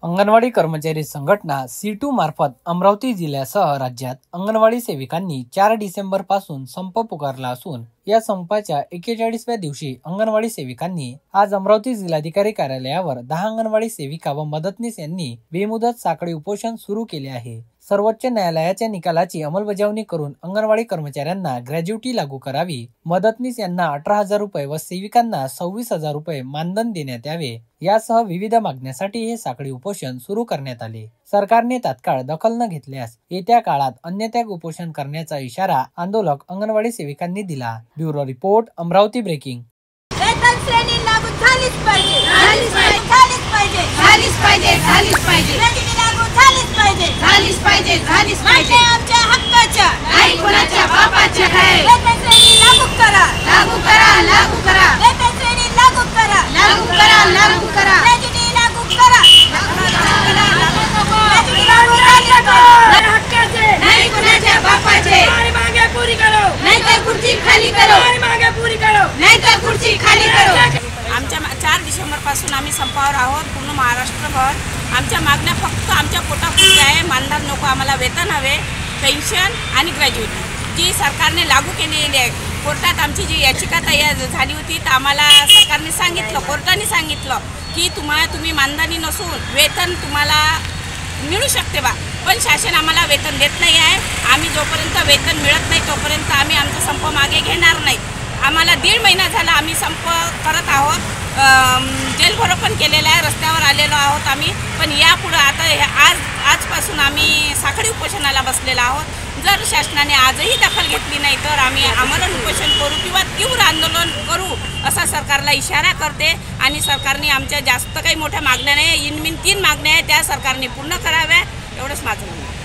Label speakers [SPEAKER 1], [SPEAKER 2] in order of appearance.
[SPEAKER 1] अंगणवाडी कर्मचारी संघटना C2 मार्फत अमरावती जिल्ह्यासह राज्यात अंगणवाडी सेविकांनी 4 डिसेंबर पासून संप पुकारला असून या संपाच्या 41व्या दिवशी अंगणवाडी सेविकांनी आज अमरावती जिल्हाधिकारी कार्यालयावर 10 अंगणवाडी सेविका व मदतनीस यांनी बेमुदत साखळी उपोषण सुरू केले आहे। सर्वोच्च न्यायालयाच्या निकालाची अंमलबजावणी करून अंगणवाडी कर्मचाऱ्यांना ग्रॅज्युटी लागू करावी, मदतनीस यांना 18,000 रुपये व सेविकांना 26,000 रुपये मानधन देण्यात यावे यासह विविध मागण्यासाठी हे साखळी उपोषण सुरू करण्यात आले। सरकारने तात्काळ दखल न घेतल्यास येत्या काळात अन्नत्याग उपोषण करण्याचा इशारा आंदोलक अंगणवाडी सेविकांनी दिला। Bureau report, Amravati breaking.
[SPEAKER 2] वेतन श्रेणी लागू झालीच पाहिजे, झालीच पाहिजे, झालीच पाहिजे, झालीच पाहिजे, झालीच पाहिजे, श्रेणी लागू झालीच पाहिजे, झालीच पाहिजे, झालीच पाहिजे, आमच्या हक्काच्या नाही कोणाच्या बापाच्या आहे। वेतन श्रेणी लागू करा, लागू करा, लागू करा, वेतन श्रेणी लागू करा, लागू करा, लागू करा, श्रेणी लागू करा, नाही कोणाच्या बापाचे, हमारी मांगे पूरी करो, नहीं तो खुर्ची खाली करो, हमारी मांगे पूरी करो, नहीं तो खुर्ची खाली करो।
[SPEAKER 3] आमच्या 4 डिसेंबर पासून आम्ही संपावर आहोत पूर्ण महाराष्ट्रभर। आमच्या मागण्या फक्त आमच्या पोटापुरत्या आहे। मानधन नको, आम्हाला वेतन हवे, पेन्शन आणि ग्रॅज्युटी जी सरकारने लागू केलेली आहे। कोर्टात आमची जी याचिका तयार झाली होती तर आम्हाला सरकारने सांगितलं, कोर्टाने सांगितलं की तुम्ही मानधनी नसून वेतन तुम्हाला मिळू शकते बा, पण शासन आम्हाला वेतन देत नाही आहे। आम्ही जोपर्यंत वेतन मिळत नाही तोपर्यंत आम्ही आमचा संप मागे घेणार नाही। आम्हाला 1.5 महिना झाला आम्ही संप करत आहोत, जेलभरो पण केलेला आहे, रस्त्यावर आलेलो आहोत आम्ही। पण यापुढे आता आजपासून आम्ही साखळी उपोषणाला बसलेलो आहोत। जर शासनाने आजही दखल घेतली नाही तर आम्ही आमरण उपोषण करू किंवा तीव्र आंदोलन करू असा सरकारला इशारा करते। आणि सरकारने आमच्या जास्त काही मोठ्या मागण्या नाही, इनमीन 3 मागण्या आहेत त्या सरकारने पूर्ण कराव्या, एवढंच माझं म्हणणं आहे।